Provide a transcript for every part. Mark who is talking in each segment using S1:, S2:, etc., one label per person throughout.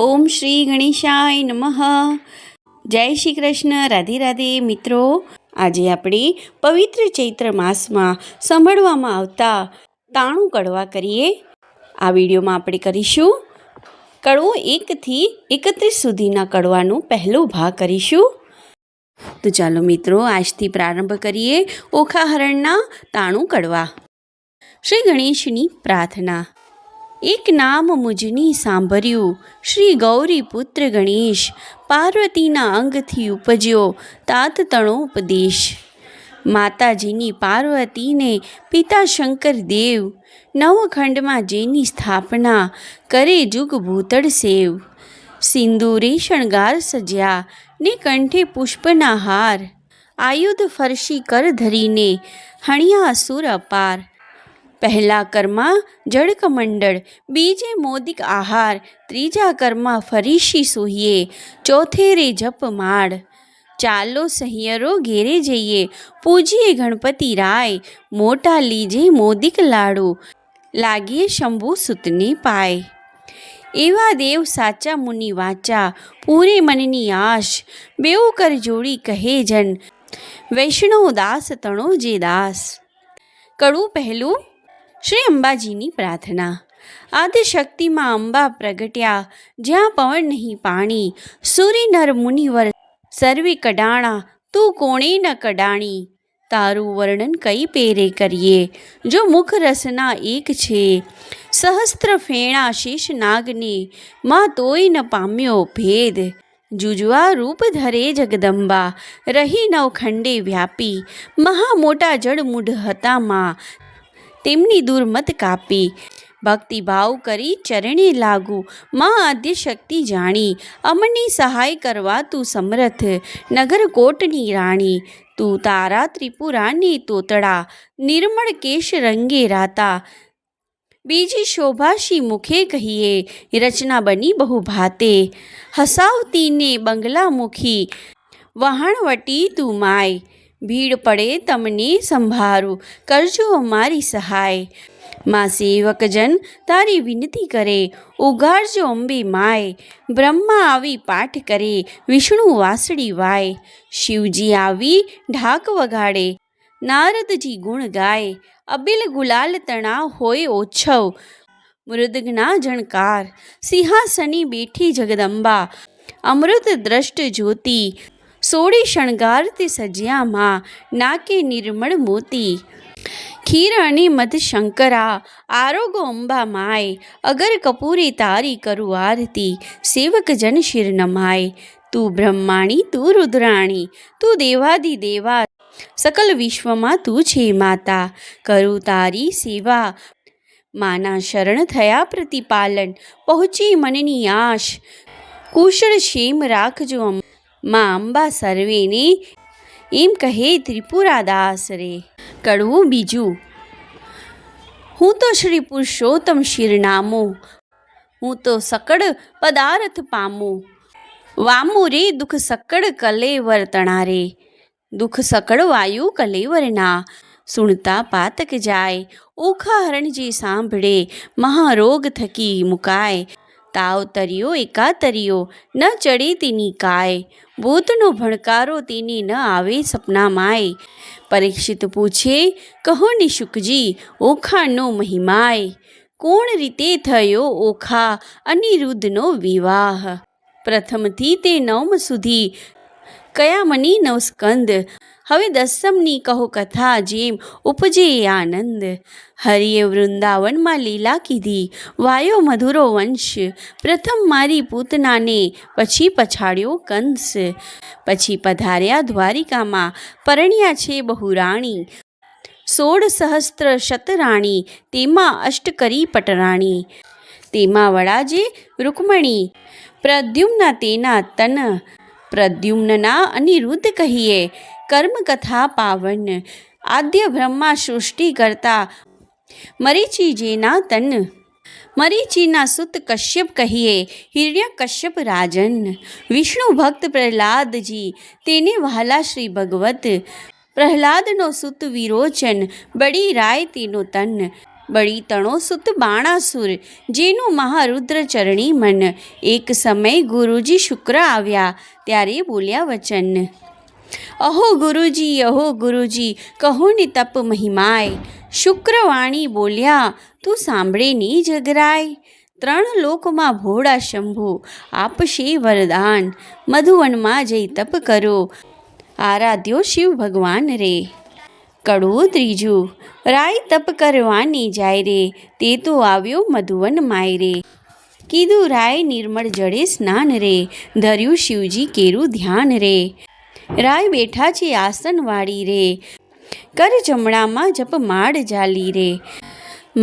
S1: ઓમ શ્રી ગણેશાય નમઃ. જય શ્રી કૃષ્ણ. રાધે રાધે મિત્રો. આજે આપણે પવિત્ર ચૈત્ર માસમાં સાંભળવામાં આવતા 93 કડવા કરીએ. આ વિડીયોમાં આપણે કરીશું કડવો 1 થી 31 સુધીના કડવાનો પહેલો ભાગ કરીશું. તો ચાલો મિત્રો આજથી પ્રારંભ કરીએ ઓખાહરણના 93 કડવા. શ્રી ગણેશની પ્રાર્થના. એક નામ મુજની સાંભળ્યું, શ્રી ગૌરી પુત્ર ગણેશ, પાર્વતીના અંગથી ઉપજ્યો તાત તણોપદેશ. માતાજીની પાર્વતીને પિતા શંકર દેવ, નવખંડમાં જેની સ્થાપના કરે જુગ ભૂતળ સેવ. સિંદૂરે શણગાર સજ્યા ને કંઠે પુષ્પના હાર, આયુધ ફરશી કર ધરીને હણ્યા અસુર અપાર. પહેલા કરમાં જળકમંડળ, બીજે મોદિક આહાર, ત્રીજા કરમાં ફરીશી સોહીએ, ચોથે રે જપમાળ. ચાલો સહિયરો ઘેરે જઈએ, પૂજીએ ગણપતિ રાય, મોટા લીજે મોદિક લાડુ, લાગીએ શંભુ સુતને પાય. એવા દેવ સાચા મુનિ વાચા, પૂરે મનની આશ, બેઉ કર જોડી કહે જન, વૈષ્ણવ દાસ તણો જે દાસ. કડવું પહેલું. શ્રી અંબાજીની પ્રાર્થના. આદિશક્તિમાં અંબા પ્રગટ્યા, જ્યાં પવન નહીં પાણી, સૂરી નર મુનિવર સર્વે કડાણા, તું કોણે ન કડાણી. તારું વર્ણન કઈ પેરે કરીએ, જો મુખ રસના એક છે. સહસ્ત્ર ફેણા શેષ નાગને, માં તોય ન પામ્યો ભેદ. જુજવા રૂપ ધરે જગદંબા, રહી નવખંડે વ્યાપી. મહા મોટા જળમૂઢ હતા માં, તેમની દુર્મત કાપી. ભક્તિભાવ કરી ચરણે લાગુ, માં આદ્ય શક્તિ જાણી. અમની સહાય કરવા તું સમર્થ, નગર કોટની રાણી. તું તારા ત્રિપુરાને તોતડા, નિર્મળ કેશ રંગે રાતા. બીજી શોભાશી મુખે કહીએ, રચના બની બહુ ભાતે. હસાવતીને બંગલા મુખી, વહાણવટી તું માય. ભીડ પડે તમને સંભારું, કરજો અમારી સહાય. માં સેવકજન તારી વિનતી કરે, ઉગાડજો અંબે માય. બ્રહ્મા આવી પાઠ કરે, વિષ્ણુ વાસળી વાય. શિવજી આવી ઢાક વગાડે, નારદજી ગુણ ગાય. અબિલ ગુલાલ તણા હોય ઓછવ, મૃદગના જણકાર. સિંહાસની બેઠી જગદંબા, અમૃત દ્રષ્ટ જ્યોતિ. સોળે શણગાર તે સજ્યા માં, નાકે નિર્મળ મોતી. ખીર અને મધ શંકરા, આરોગો અંબા માય. અગર કપૂરે તારી કરું આરતી, સેવક જન શિર નમાય. તું બ્રહ્માણી તું રુદ્રાણી, તું દેવાદિ દેવા. સકલ વિશ્વમાં તું છે માતા, કરું તારી સેવા. માના શરણ થયા પ્રતિપાલન, પહોંચી મનની આશ. કુશળ ક્ષેમ રાખજો માં અંબા સર્વેને, એમ કહે ત્રિપુરાદાસ રે. કડવું બીજું. હું તો શ્રી પુરુષોત્તમ શિરનામો, હું તો સકળ પદાર્થ પામું. વામું રે દુઃખ સકળ કલેવર તણારે, દુઃખ સકળ વાયુ કલેવરના. સુણતા પાતક જાય, ઓખાહરણ જે સાંભળે, મહારોગ થકી મુકાય. તાવ તર્યો એકાતર્યો, ન ચડે તેની કાય. ભૂતનો ભણકારો તેને ન આવે સપનામાંય. પરીક્ષિત પૂછે, કહો ને શુકજી, ઓખાનો મહિમાય. કોણ રીતે થયો ઓખા અનિરુદ્ધનો વિવાહ. પ્રથમથી તે 9 સુધી કયા મની 9 સ્કંદ. હવે 10મની કહો કથા, જેમ ઉપજે આનંદ. હરિએ વૃંદાવનમાં લીલા કીધી, વાયો મધુરો વંશ. પ્રથમ મારી પૂતનાને, પછી પછાડ્યો કંસ. પછી પધાર્યા દ્વારિકામાં, પરણ્યા છે બહુરાણી. 16 સહસ્ત્ર શતરાણી, તેમાં અષ્ટકરી પટરાણી. તેમાં વડાજે રૂકમણી, પ્રદ્યુમ્ન તેના તન. પ્રદ્યુમ્નના અનિરુદ્ધ કહીએ, કર્મકથા પાવન. આદ્ય બ્રહ્મા સૃષ્ટિ કરતા, મરીચી જેના તન. મરીચીના સુત કશ્યપ કહીએ, હિરણ્ય કશ્યપ રાજન. વિષ્ણુ ભક્ત પ્રહલાદજી, તેને વહાલા શ્રી ભગવત. પ્રહલાદનો સુત વિરોચન, બડી રાય તેનો તન. બળી તણો સુત બાણાસુર, જેનું મહારુદ્ર ચરણી મન. એક સમય ગુરુજી શુક્ર આવ્યા, ત્યારે બોલ્યા વચન. અહો ગુરુજી, કહો ને તપ મહિમાય. શુક્રવાણી બોલ્યા, તું સાંભળે ની જગરાય. 3 લોકમાં ભોળા શંભુ આપશે વરદાન. મધુવનમાં જઈ તપ કરો, આરાધ્યો શિવ ભગવાન રે. કડવું ત્રીજું. રાય તપ કરવાની જાય રે, તે તો આવ્યો મધુવન માય રે. કીધું રાય નિર્મળ જળે સ્નાન રે, ધર્યું શિવજી કેરું ધ્યાન રે. રાય બેઠા છે આસન વાળી રે, કર જમણામાં જપ માળ જાલી રે.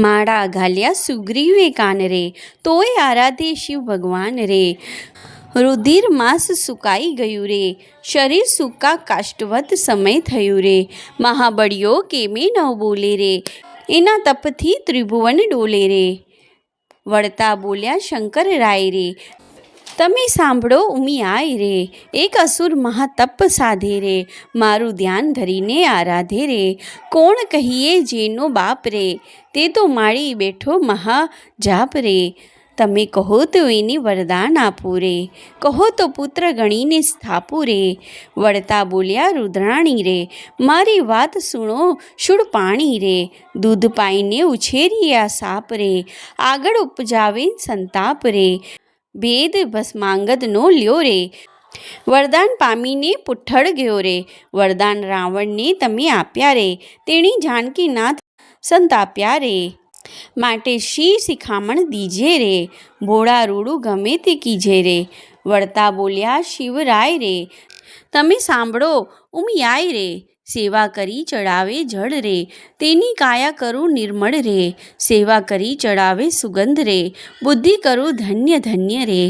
S1: માળા ઘાલ્યા સુગ્રીવે કાન રે, તોય આરાધે શિવ ભગવાન રે. રુધિર માસ સુકાઈ ગયું રે, શરીર સૂકા કાષ્ટવત સમય થયું રે. મહાબળીઓ કેમે ન બોલે રે, એના તપથી ત્રિભુવન ડોલે રે. વળતા બોલ્યા શંકર રાય રે, તમે સાંભળો ઉમિયાય રે. એક અસુર મહાતપ સાધે રે, મારું ધ્યાન ધરીને આરાધે રે. કોણ કહીએ જેનો બાપ રે, તે તો માળી બેઠો મહાજાપ રે. તમે કહો તો એને વરદાન આપું રે, કહો તો પુત્ર ગણીને સ્થાપું રે. વળતા બોલ્યા રુદ્રાણી રે, મારી વાત સુણો શૂળપાણી રે. દૂધ પાઈને ઉછેરી આ સાપ રે, આગળ ઉપજાવે સંતાપ રે. ભેદ ભસ્માંગદનો લ્યો રે, વરદાન પામીને પુઠ્ઠળ ગયો રે. વરદાન રાવણને તમે આપ્યા રે, તેણી જાનકીનાથ સંતાપ્યા રે. માટે શી શિખામણ દીજે રે, ભોળા રૂડું ગમે તે કીજે રે. વળતા બોલ્યા શિવરાય રે, તમે સાંભળો ઉમિયાય રે. સેવા કરી ચડાવે જળ રે, તેની કાયા કરું નિર્મળ રે. સેવા કરી ચડાવે સુગંધ રે, બુદ્ધિ કરું ધન્ય ધન્ય રે.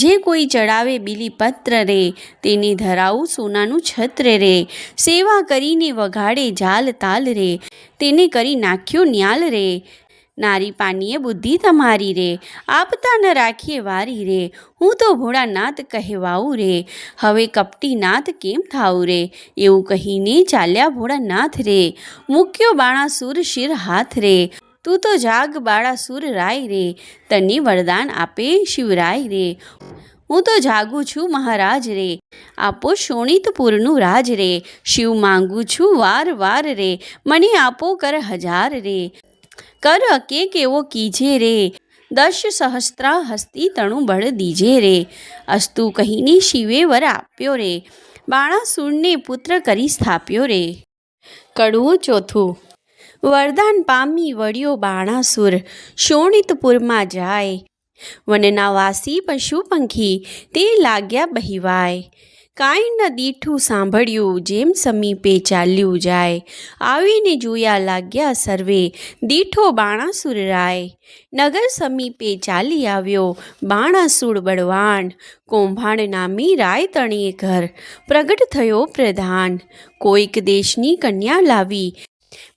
S1: જે કોઈ ચડાવે બીલીપત્ર રે, તેને ધરાવું સોનાનું છત્ર રે. સેવા કરીને વગાડે જાલ તાલ રે, તેને કરી નાખ્યો ન્યાલ રે. નારી પાનીએ બુદ્ધિ તમારી રે, આપતા ન રાખીએ વારી રે. હું તો ભોળાનાથ કહેવાઉં રે, હવે કપટીનાથ કેમ થાવું રે. એવું કહીને ચાલ્યા ભોળાનાથ રે, મૂક્યો બાણાસુર શિર હાથ રે. તું તો જાગ બાળાસુર રાય રે, તને વરદાન આપે શિવરાય રે. હું તો જાગું છું મહારાજ રે, આપો શોણિતપુરનું રાજ રે. શિવ માંગુ છું વાર વાર રે, મને આપો કર 1000 રે. કર કે કેવો કીજે રે, 10 સહસ્ત્રા હસ્તી તણું બળ દીજે રે. અસ્તુ કહીને શિવે વર આપ્યો રે, બાણાસુરને પુત્ર કરી સ્થાપ્યો રે. કડવું ચોથું. વરદાન પામી વળ્યો બાણાસુર, શોણિતપુરમાં જાય. વનના વાસી પશુ પંખી તે લાગ્યા બહિવાય. કાંઈ ન દીઠું સાંભળ્યું, જેમ સમીપે ચાલ્યું જાય. આવીને જોયા લાગ્યા સર્વે, દીઠો બાણાસુર રાય. નગર સમીપે ચાલી આવ્યો બાણાસુર બળવાન. કૌભાંડ નામી રાય તણીએ ઘર, પ્રગટ થયો પ્રધાન. કોઈક દેશની કન્યા લાવી,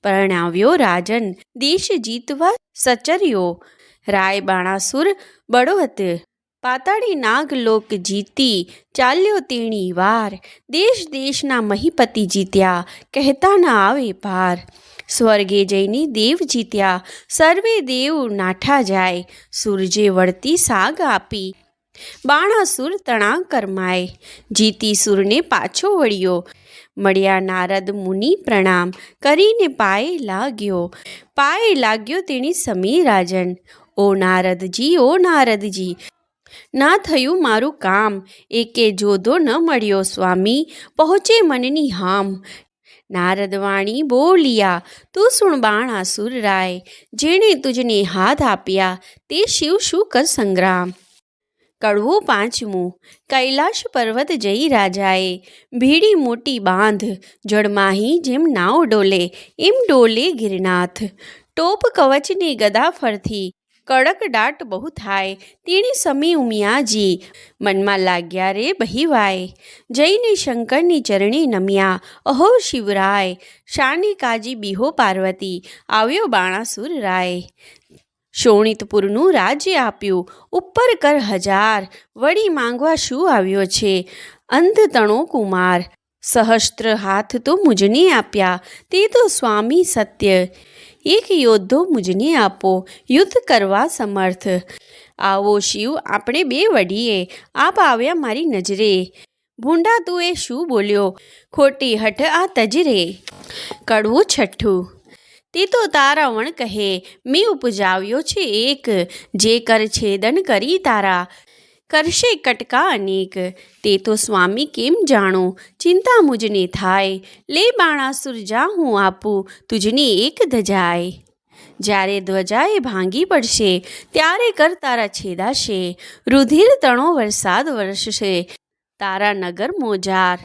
S1: પરણાવ્યો રાજન. દેશ જીતવા સચર્યો, રાય બાણાસુર બળવત. પાતાળી નાગલોક જીતી, ચાલ્યો તેણી વાર. દેશ દેશના મહીપતિ જીત્યા, કહેતા ન આવે પાર. સ્વર્ગે જઈને દેવ જીત્યા, સર્વે દેવ નાઠા જાય. સૂરજે વળતી સાગ આપી, બાણાસુર તણા કરમાય. જીતી સુરને પાછો વળ્યો, મળ્યા નારદ મુનિ પ્રણામ. કરીને પાયે લાગ્યો તેણી સમી રાજન. ઓ નારદજી, ના થયું મારું કામ. એકે જોધો ન મળ્યો સ્વામી, પહોંચે મનની હામ. નારદવાણી બોલિયા, તું સુણ બાણાસુર રાય. જેણે તુજને હાથ આપ્યા, તે શિવ શું કર સંગ્રામ. કડવું પાંચમું. કૈલાશ પર્વત જઈ રાજાએ, ભીડી મોટી બાંધ. જળમાહી જેમ નાવ ડોલે, એમ ડોલે ગિરનાથ. ટોપ કવચને ગદા ફરથી, કડક દાટ બહુ થાય. તેણી સમી ઉમિયાજી, મનમાં લાગ્યા રે બહિવાય. જઈને શંકરની ચરણે નમ્યા, અહો શિવરાય. શાને કાજી બિહો પાર્વતી, આવ્યો બાણાસુર રાય. શોણિતપુરનું રાજ્ય આપ્યું, ઉપર કર 1000. વળી માંગવા શું આવ્યો છે, અંધ તણો કુમાર. સહસ્ત્ર હાથ તો મુજને આપ્યા, તે તો સ્વામી સત્ય. એક યોદ્ધો મુજને આપો, યુદ્ધ કરવા સમર્થ. આવો શિવ આપણે બે વડીએ, આપ આવ્યા મારી નજરે. ભૂંડા તું એ શું બોલ્યો, ખોટી હઠ આ તજરે. કડવું છઠ્ઠું. તે તો તારા વણ કહે, મેં ઉપજાવ્યો છે એક, જે કર છેદન કરી તારા, કરશે કટકા અનેક. તે તો સ્વામી કેમ જાણો, ચિંતા મુજને થાય, લે બાણાસુર જા હું આપું, તુજને એક ધજાય. જ્યારે ધ્વજાએ ભાંગી પડશે, ત્યારે કર તારા છેદાશે, રુધિર તણો વરસાદ વરસશે, તારા નગર મોજાર.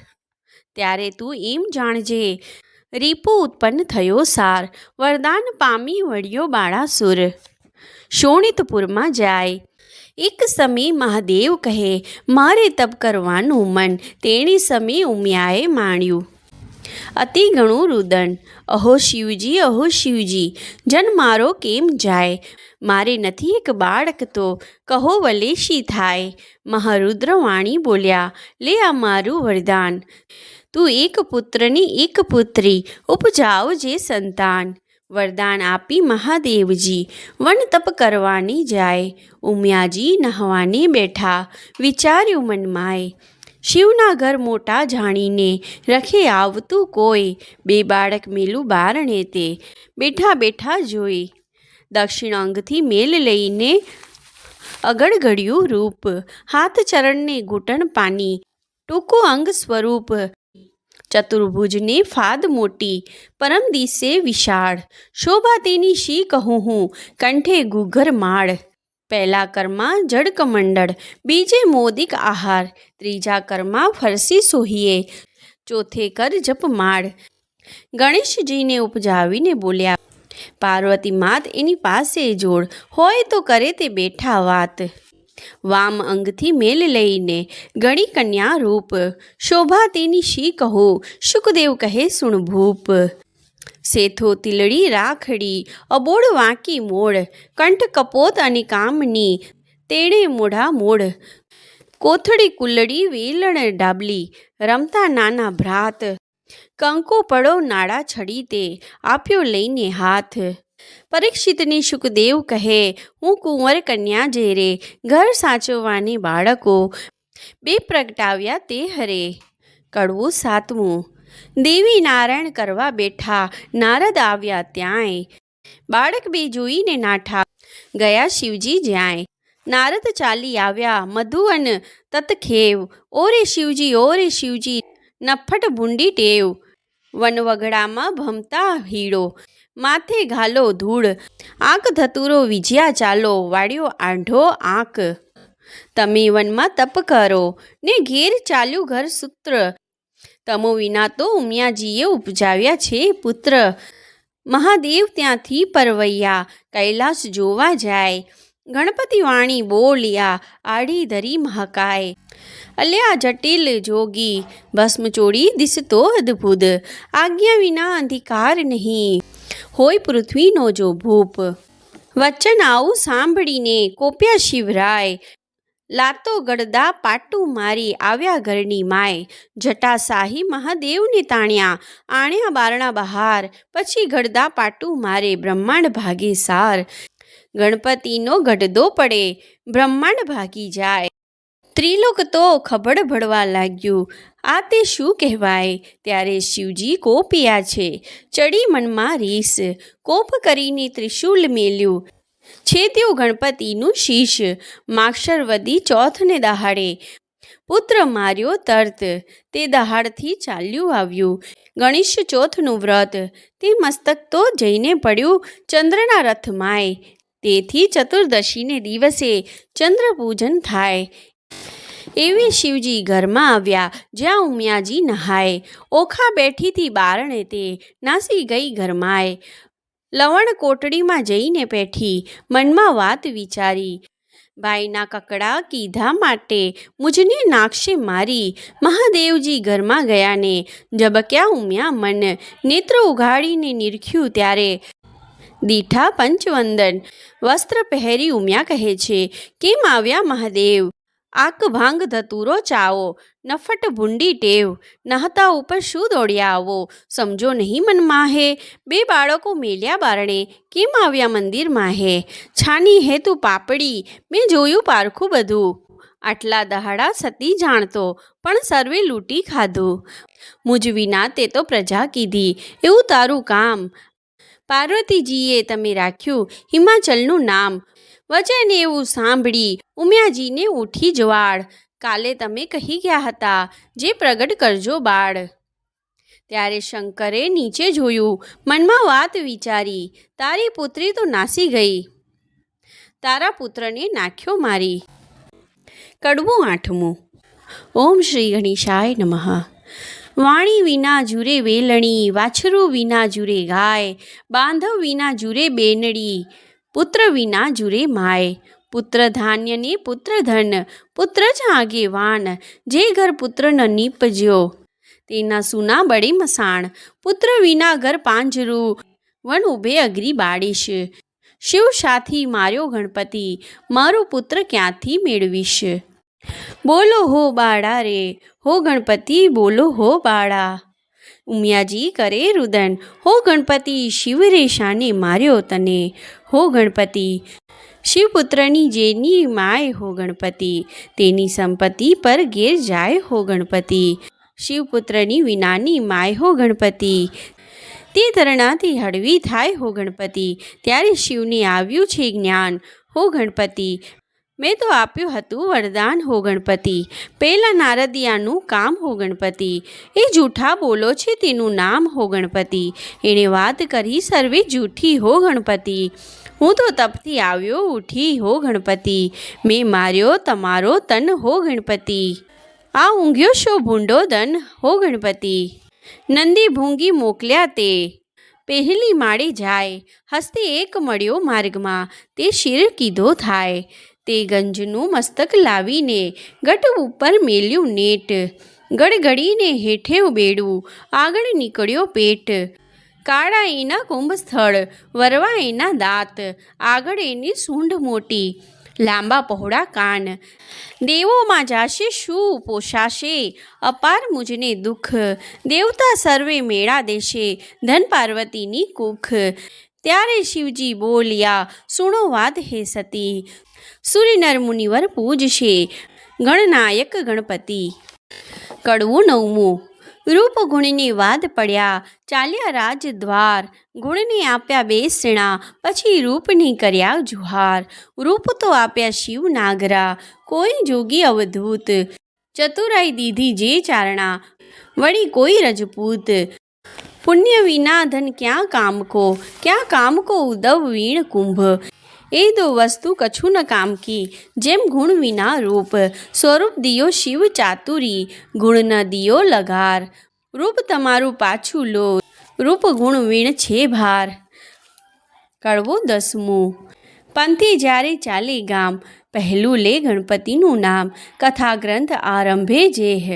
S1: ત્યારે તું એમ જાણજે, રીપુ ઉત્પન્ન થયો સાર, વરદાન પામી વળ્યો બાણાસુર, શોણિતપુરમાં જાય. એક સમય મહાદેવ કહે, મારે તપ કરવાનું મન, તેણી સમય ઉમિયાએ માણ્યું અતિ ઘણું રુદન. અહો શિવજી, જન મારો કેમ જાય, મારે નથી એક બાળક તો કહો વલે શી થાય. મહારુદ્ર વાણી બોલ્યા, લે આ મારું વરદાન, તું એક પુત્રની એક પુત્રી ઉપજાવજે સંતાન. વરદાન આપી મહાદેવજી વન તપ કરવાની જાય. ઉમિયાજી નહવાને બેઠા, વિચાર્યું મનમાય, શિવના ઘર મોટા જાણીને રખે આવતું કોઈ, બે બાળક મેલું બારણે તે બેઠા બેઠા જોઈ. દક્ષિણ અંગથી મેલ લઈને અગળ ઘડ્યું રૂપ, હાથ ચરણને ઘૂંટણ પાની, ટૂંકું અંગ સ્વરૂપ. ચતુર્ભુજને ફાદ મોટી, પરમ દિશે વિશાળ, શોભા તેની શી કહું હું, કંઠે ઘૂઘર માળ. પહેલા કરમાં જળ કમંડળ, બીજે મોદિક આહાર, ત્રીજા કરમાં ફરસી સોહીએ, ચોથે કર જપમાળ. ગણેશજીને ઉપજાવીને બોલ્યા, પાર્વતી માત એની પાસે જોડ, હોય તો કરે તે બેઠા વાત. વામ અંગથી મેલ લઈને ગણી કન્યા રૂપ, શોભા તેની શી કહો, શુકદેવ કહે સુણ ભૂપ. સેથો તિલડી રાખડી, અબોડ વાંકી મોડ, કંઠ કપોત અને કામની, તેણે મોઢા મોડ. કોથળી કુલડી વેલણ ડાબલી, રમતા નાના ભ્રાત, કંકો પડો નાડા છડી તે, આપ્યો લઈને હાથ. પરીક્ષિતને શુકદેવ કહે, હું કુંવર કન્યા જેરે, ઘર સાચવવાને બાળકો, બે પ્રગટાવ્યા તે હરે. કડવું સાતમું. દેવી નારાયણ કરવા બેઠા, નારદ આવ્યા ત્યાંય, બાળક બે જોઈને નાઠા, ગયા શિવજી જ્યાંય. નારદ ચાલી આવ્યા મધુવન તતખેવ, ઓરે શિવજી નફ્ફટ ભૂંડી ટેવ. વનવગડામાં ભમતા હીડો, માથે ઘાલો ધૂળ, આંક ધતુરો વિજ્યા ચાલો, વાળ્યો આંઢો આંક. તમે વનમાં તપ કરો, ને ઘેર ચાલ્યું ઘર સૂત્ર, તમો વિના તો ઉમિયાજીએ ઉપજાવ્યા છે પુત્ર. મહાદેવ ત્યાંથી પરવૈયા, કૈલાસ જોવા જાય, ગણપતિ વાણી બોલ્યા, આડી ધરી મહાકાય. અલ્યા જટિલ જોગી, ભસ્મ ચોડી દિસતો અદ્ભુત, આજ્ઞા વિના અંધિકાર નહીં, હોય પૃથ્વીનો જો ભૂપ. વચન આવું સાંભળીને કોપ્યા શિવરાય, લાતો ગળદા પાટું મારી આવ્યા ઘરની માય. જટાશાહી મહાદેવને તાણ્યા, આણ્યા બારણા બહાર, પછી ગળદા પાટું મારે બ્રહ્માંડ ભાગે સાર. ગણપતિનો ગઢદો પડે, બ્રહ્માંડ ભાગી જાય. ત્રિલોક તો ખબડ ભળવા લાગ્યું, આ તે શું કહેવાય. ત્યારે શિવજી કોપિયા છે, ચડી મનમાં રીસ, કોપ કરીને ત્રિશૂલ મેલ્યું, છેદ્યું ગણપતિનું શીશ. માક્ષરવદી ચોથને દહાડે, પુત્ર માર્યો તર્ત, તે દહાડથી ચાલ્યું આવ્યું ગણેશ ચોથનું વ્રત. તે મસ્તક તો જઈને પડ્યું ચંદ્રના રથમાય, તેથી ચતુર્દશીને દિવસે ચંદ્ર પૂજન થાય. એવી શિવજી ઘરમાં આવ્યા, જ્યાં ઉમિયાજી નહાય, ઓખા બેઠીથી બારણે તે નાસી ગઈ ઘરમાય. લવણ કોટડીમાં જઈને બેઠી, મનમાં વાત વિચારી, ભાઈના કકડા કીધા માટે મુજને નાખશે મારી. મહાદેવજી ઘરમાં ગયાને ઝબક્યા ઉમિયા મન, નેત્ર ઉઘાડીને નિરખ્યું ત્યારે દીઠા પંચવંદન. વસ્ત્ર પહેરી ઉમિયા કહે છે, કેમ આવ્યા મહાદેવ, આક ભાંગ ધતુરો ચાવો, નફટ ભૂંડી ટેવ, નહતા ઉપર શું દોડ્યા આવો, સમજો નહીં મનમાં હે, બે બાળકો મેલ્યા બારણે, કેમ આવ્યા મંદિરમાં હે, છાની હે તું પાપડી, મેં જોયું પારખું બધું, આટલા દહાડા સતી જાણતો, પણ સર્વે લૂંટી ખાધું, મુજ વિના તે તો પ્રજા કીધી, એવું તારું કામ, પાર્વતીજીએ તમે રાખ્યું હિમાચલનું નામ, વચન એવું સાંભળી ઉમિયાજીને ઉઠી જ્વાળ, કાલે તમે કહી ગયા હતા જે પ્રગટ કરજો બાળ. ત્યારે શંકરે નીચે જોયું, મનમાં વાત વિચારી, તારી પુત્રી તો નાસી ગઈ, તારા પુત્રને નાખ્યો મારી. કડવું આઠમું. ઓમ શ્રી ગણેશાય નમઃ. વાણી વિના જુરે વેલણી, વાછરું વિના જુરે ગાય, બાંધવ વિના જુરે બેનડી, પુત્ર વિના જુરે માય, પુત્ર ધાન્ય ને પુત્ર ધન, પુત્ર જ આગેવાન, જે ઘર પુત્ર ન નીપજ્યો તેના સુના બળે મસાણ, પુત્ર વિના ઘર પાંજરું, વન ઉભે અગરી બાળીશ, શિવ સાથી માર્યો ગણપતિ, મારો પુત્ર ક્યાંથી મેળવીશ. બોલો હો બાળા રે, હો ગણપતિ બોલો હો બાળા, ઉમિયાજી કરે રુદન, હો ગણપતિ શિવ રે શાને માર્યો તને, હો ગણપતિ શિવપુત્રની જેની માય, હો ગણપતિ તેની સંપત્તિ પર ઘેર જાય, હો ગણપતિ શિવપુત્રની વિનાની માય, હો ગણપતિ તે ધરણાથી હળવી થાય, હો ગણપતિ. ત્યારે શિવને આવ્યું છે જ્ઞાન, હો ગણપતિ મેં તો આપ્યું હતું વરદાન, હો ગણપતિ, પેલા નારદિયાનું કામ, હો ગણપતિ, એ જૂઠા બોલો છે તેનું નામ, હો ગણપતિ, એણે વાત કરી સર્વે જૂઠી, હો ગણપતિ, હું તો તપથી આવ્યો ઉઠી, હો ગણપતિ, મેં માર્યો તમારો તન, હો ગણપતિ, આ ઊંઘ્યો શો ભૂંડો દન, હો ગણપતિ, નંદી ભૂંગી મોકલ્યા તે પહેલી માળે જાય, હસ્તે એક મળ્યો માર્ગમાં, તે શિર કીધો થાય, તે ગંજનું મસ્તક લાવીને ગટ ઉપર મેલ્યું નેટ, ગડગડીને હેઠે બેડું, આગળ નીકળ્યો પેટ, કાળા એના કુંભ સ્થળ, વરવા એના દાંત, આગળ એની સૂંઢ મોટી, લાંબા પહોળા કાન, દેવોમાં જાશે શું પોષાશે, અપાર મુજને દુઃખ, દેવતા સર્વે મેળા દેશે, ધન પાર્વતીની કુખ. ત્યારે શિવજી બોલ્યા, સુણો વાત હે સતી, સૂર્ય નર મુનિવર પૂજશે, ગણનાયક ગણપતિ. કડવું નવમું. રૂપ ગુણને વાદ પડ્યા, ચાલ્યા રાજદ્વાર, ગુણને આપ્યા બેસણા, પછી રૂપને કર્યા જુહાર, રૂપ તો આપ્યા શિવ નાગરા, કોઈ જોગી અવધૂત, ચતુરાઈ દીધી જે ચારણા, વળી કોઈ રજપૂત, પુણ્ય વિના ધન ક્યાં કામ કો ઉદવ વીણ કુંભ, એ દો વસ્તુ કછું ન કામ કી, જેમ ગુણ વિના રૂપ, સ્વરૂપ દિયો શિવ ચાતુરી, ગુણ ન દિયો લગાર, રૂપ તમારું પાછું લો, રૂપ ગુણ વીણ છે ભાર. કડવું દસમું. પંથી જ્યારે ચાલે ગામ, પહેલું લે ગણપતિનું નામ, કથા ગ્રંથ આરંભે જેહ,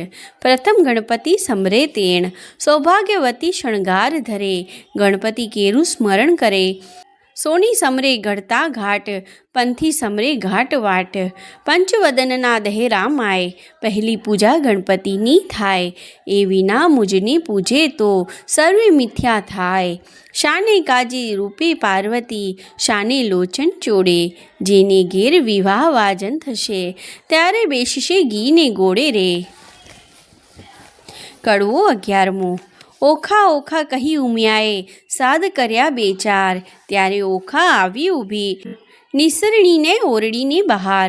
S1: પ્રથમ ગણપતિ સમરે તેણ, સૌભાગ્યવતી શણગાર ધરે, ગણપતિ કેરું સ્મરણ કરે, સોની સમરે ગળતા ઘાટ, પંથી સમરે ઘાટ વાટ, પંચવદનના દહેરા માય, પહેલી પૂજા ગણપતિની થાય, એ વિના મુજને પૂજે તો સર્વે મિથ્યા થાય, શાને કાજે રૂપે પાર્વતી, શાને લોચન ચોડે, જેને ઘેર વિવાહ વાજન થશે, ત્યારે બેસશે ઘીને ગોળે રે. કડવું 11મું. ઓખા ઓખા કહી ઉમિયાએ, સાદ કર્યા બે ચાર, ત્યારે ઓખા આવી ઊભી, નિસરણીને ઓરડીને બહાર,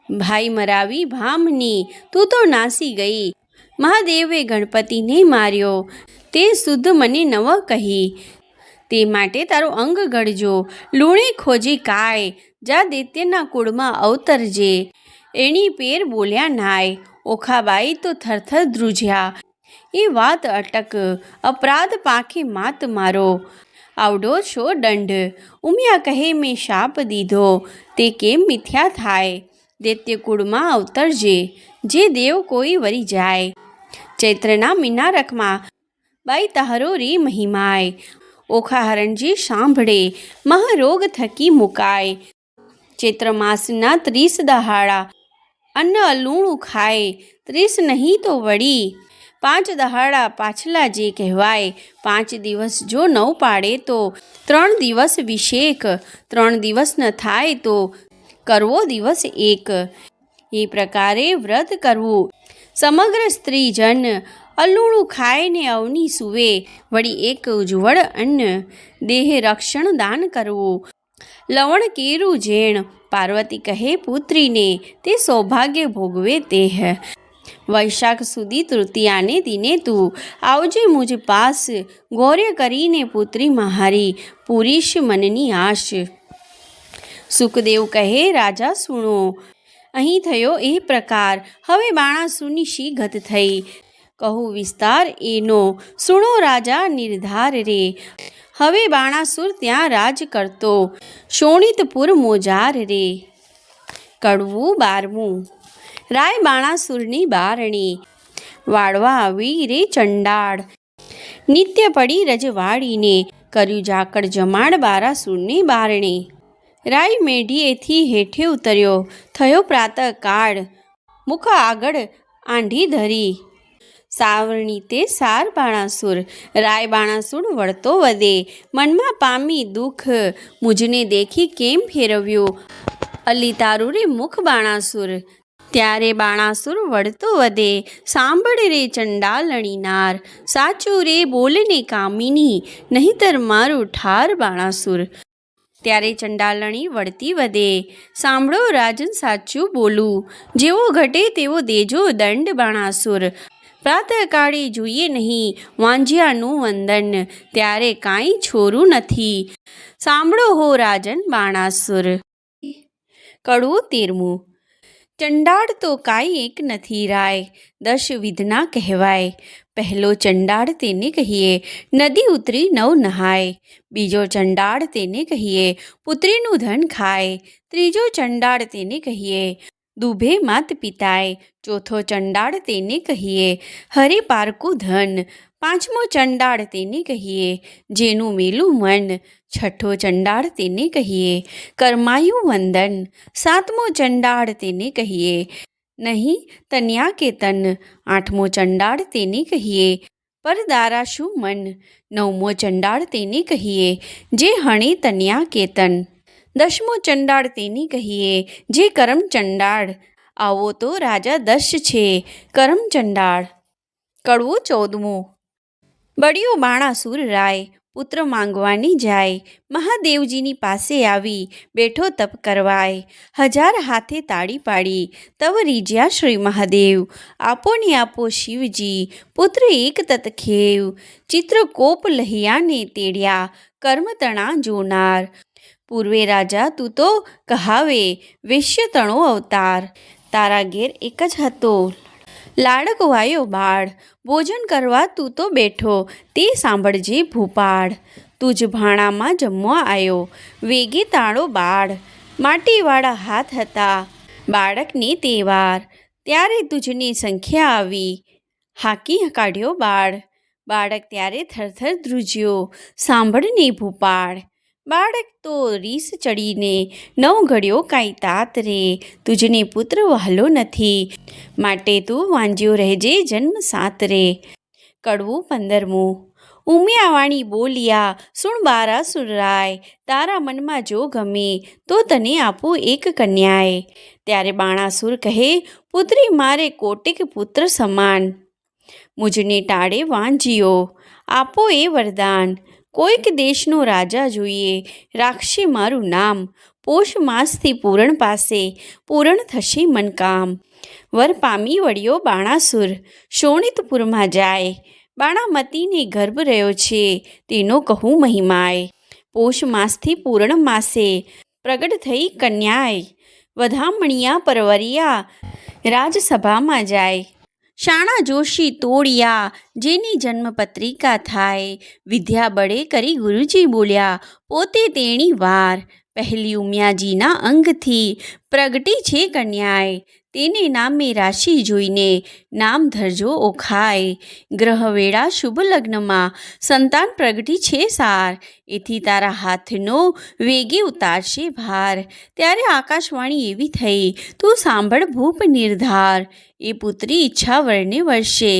S1: ભાઈ મરાવી ભામની, તું તો નાસી ગઈ, મહાદેવે ગણપતિને માર્યો, તે શુદ્ધ મને નવ કહી, તે માટે તારો અંગ ગળજો, લૂણે ખોજી કાય, જા દૈત્યના કુળમાં અવતરજે, એની પેર બોલ્યા નાય, ઓખાબાઈ તો થરથર ધ્રુજ્યા, એ વાત અટક, અપરાધ પાંખે માત મારો, આવડો છો દંડ, ઉમિયા કહે મેં શાપ દીધો, તે કેમ મિથ્યા થાય, દૈત્ય કુળમાં અવતરજે, જે દેવ કોઈ વરી જાય, ચૈત્રના મીનારકમાં બાઈ તારો રે મહિમાય, ઓખા હરણજી સાંભળે, મહારોગ થકી મુકાય, ચૈત્ર માસના 30 દહાડા, અન્ન અલૂણું ખાય, 30 નહીં તો વળી 5 દહાડા પાછલા જે કહેવાય, 5 દિવસ જો નવ પાડે તો 3 દિવસ વિશેક, 3 દિવસ ન થાય તો કરવો દિવસ એક. એ પ્રકારે વ્રત કરવું. સમગ્ર સ્ત્રીજન અલૂણું ખાય ને અવની સૂવે, વળી એક ઉજ્જવળ અન્ન દેહ રક્ષણ દાન કરવું. લવણ કેરું જેણ, પાર્વતી કહે પુત્રીને, તે સૌભાગ્ય ભોગવે તેહ. વૈશાખ સુધી તૃતીયાને દિને તું આવજે મુજ પાસ, ગૌર્ય કરીને પુત્રી મહારી પૂરીશ મનની આશ. સુખદેવ કહે રાજા સુણો, અહીં થયો એ પ્રકાર, હવે બાણાસુરની શી ગત થઈ, કહું વિસ્તાર એનો, સુણો રાજા નિર્ધાર રે. હવે બાણાસુર ત્યાં રાજ કરતો, શોણિતપુર મોજાર રે. કડવું 12મું. રાય બાણાસુરની બારણે, વાળવા આવી રે ચંડાળ. નિત્ય પડી રજવાડીને, કર્યું ઝાકળ જમાડ બારાસુરને બારણે. રાય મેઢીએથી હેઠે ઉતર્યો, થયો પ્રાતઃકાળ, મુખ આગળ આંધી ધરી. સાવરણી તે સાર બાણાસુર, રાય બાણાસુર વળતો વધે, મનમાં પામી દુઃખ, મુજને દેખી કેમ ફેરવ્યો, અલી તારું રે મુખ બાણાસુર. ત્યારે બાણાસુર વળતો વધે, સાંભળ રે ચંડાલણી નાર, સાચું રે બોલને કામિની, નહીંતર મારું ઠાર બાણાસુર. ત્યારે ચંડાલણી વળતી વધે, સાંભળો રાજન સાચું બોલું, જેવો ઘટે તેવો દેજો દંડ બાણાસુર. પ્રાતઃકાળે જોઈએ નહીં વાંજિયાનું વંદન, ત્યારે કાંઈ છોરું નથી, સાંભળો હો રાજન બાણાસુર. કડવું 13મું. ચંડાળ તો કાંઈ એક નથી રાય, 10 વિધના કહેવાય. પહેલો ચંડાળ તેને કહીએ, નદી ઉતરી નવ નહાય. બીજો ચંડાળ તેને કહીએ, પુત્રીનું ધન ખાય. ત્રીજો ચંડાળ તેને કહીએ, દુભે માત પિતાય. ચોથો ચંડાળ તેને કહીએ, હરે પારકું ધન. પાંચમો ચંડાળ તેને કહીએ, જેનું મેલું મન. છઠ્ઠો ચંડાળ તેને કહીએ, કર્માયું વંદન. સાતમો ચંડાળ તેને કહીએ, નહીં તન્યા કે તન. આઠમો ચંડાળ તેને કહીએ, પરદારાશું મન. નવમો ચંડાળ તેને કહીએ, જે હણે તન્યા કે તન. 10મો ચંડાળ તેને કહીએ, જે કરમ ચંડાળ. આવો તો રાજા દશ છે, કરમ ચંડાળ. કડવું 14મું. બળ્યો બાણાસુર રાય, પુત્ર માંગવાની જાય. મહાદેવજીની પાસે આવી, બેઠો તપ કરવાય. 1000 હાથે તાળી પાડી, તવ રીજ્યા શ્રી મહાદેવ. આપો ને આપો શિવજી, પુત્ર એક તત ખેવ. ચિત્રકોપ લહિયાને તેડ્યા, કર્મ તણા જોનાર. પૂર્વે રાજા તું તો કહાવે, વેશ્ય તણો અવતાર. તારા ઘેર એક જ હતો લાડકવાયો બાળ. ભોજન કરવા તું તો બેઠો, તે સાંભળજે ભૂપાળ. તું જ ભાણામાં જમવા આવ્યો, વેગે તાળો બાળ. માટીવાળા હાથ હતા બાળકને તે વાર, ત્યારે તુજની સંખ્યા આવી, હાકી કાઢ્યો બાળ. બાળક ત્યારે થરથર ધ્રુજ્યો, સાંભળને ભૂપાળ. બાળક તો રીસ ચડીને નવ ઘડ્યો કાંઈ તાત રે. તુજને પુત્ર વહાલો નથી, માટે તું વાંજ્યો રહેજે જન્મ સાત રે. કડવું 15મું. ઉમિયાવાણી બોલ્યા, સુણ બારાસુર રાય. તારા મનમાં જો ગમે તો તને આપું એક કન્યાએ. ત્યારે બાણાસુર કહે, પુત્રી મારે કોટિક પુત્ર સમાન. મુજને ટાળે વાંજ્યો, આપો એ વરદાન. કોઈક દેશનો રાજા જોઈએ, રાખશે મારું નામ. પોષ માસથી પૂરણ પાસે, પૂરણ થશે મનકામ. વર પામી વળ્યો બાણાસુર, શોણિતપુરમાં જાય. બાણામતીને ગર્ભ રહ્યો છે, તેનો કહું મહિમાય. પોષ માસથી પૂરણ માસે, પ્રગટ થઈ કન્યાય. વધામણિયા પરવરિયા, રાજસભામાં જાય. શાણા જોશી તોડિયા, જેની જન્મપત્રિકા થાય. વિદ્યા બળે કરી ગુરુજી બોલ્યા, પોતે તેણી વાર. પહેલી ઉમિયાજીના અંગથી પ્રગટી છે કન્યાય. તેને નામે રાશિ જોઈને નામ ધરજો ઓખાય. ગ્રહવેળા શુભ લગ્નમાં સંતાન પ્રગટી છે સાર, એથી તારા હાથનો વેગે ઉતારશે ભાર. ત્યારે આકાશવાણી એવી થઈ, તું સાંભળ ભૂપ નિર્ધાર. એ પુત્રી ઈચ્છા વરને વર્ષે,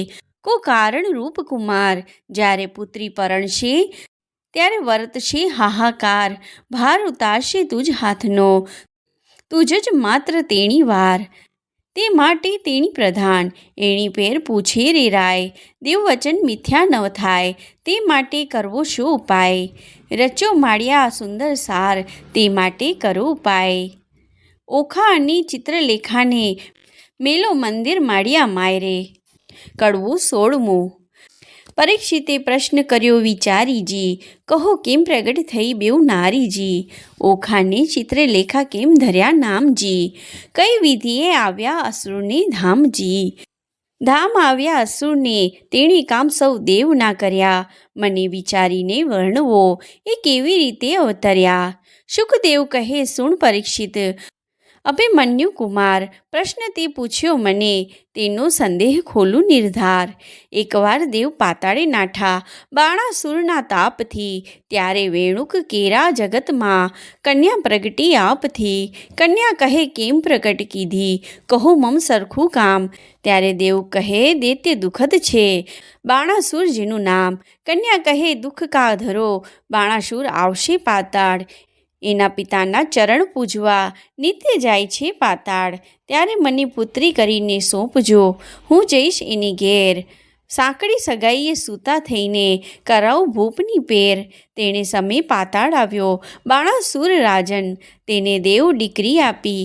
S1: કો કારણ રૂપ કુમાર. જ્યારે પુત્રી પરણશે ત્યારે વર્તશે હાહાકાર. ભાર ઉતારશે તુજ હાથનો, તુજ જ માત્ર તેણી વાર. તે માટે તેણી પ્રધાન, એણી પેર પૂછે રે રાય. દેવ વચન મિથ્યા ન થાય, તે માટે કરવો શો ઉપાય. રચ્યો માળિયા સુંદર સાર, તે માટે કરો ઉપાય. ઓખા અને ચિત્રલેખાને મેલો મંદિર માળિયા માયરે. કડવું 16મું. પરીક્ષિતે પ્રશ્ન કર્યો વિચારીજી, કહો કેમ પ્રગટ થઈ બેઉ નારીજી. ઓખાને ચિત્રલેખા કેમ ધર્યા નામજી, કઈ વિધિએ આવ્યા અસુરને ધામજી. ધામ આવ્યા અસુરને, તેણે કામ સૌ દેવ ના કર્યા. મને વિચારીને વર્ણવો, એ કેવી રીતે અવતર્યા. શુકદેવ કહે સુણ પરીક્ષિત, અભિમન્યુ કુમાર. પ્રશ્ન તે પૂછ્યો મને, તેનો સંદેહ ખોલું નિર્ધાર. એકવાર દેવ પાતાળે નાઠા બાણાસુરના તાપથી, ત્યારે વેણુક કેરા જગતમાં કન્યા પ્રગટી આપથી. કન્યા કહે કેમ પ્રગટ કીધી, કહો મમ સરખું કામ. ત્યારે દેવ કહે દૈત્ય દુઃખદ છે બાણાસુર જેનું નામ. કન્યા કહે દુઃખ કા ધરો, બાણાસુર આવશે પાતાળ. એના પિતાના ચરણ પૂજવા નિત્ય જાય છે પાતાળ. ત્યારે મને પુત્રી કરીને સોંપજો, હું જઈશ એની ઘેર. સાંકડી સગાઈએ સૂતા થઈને કરાવું ભૂપની પેર. તેણે સમય પાતાળ આવ્યો બાણાસુર રાજન, તેને દેવ દીકરી આપી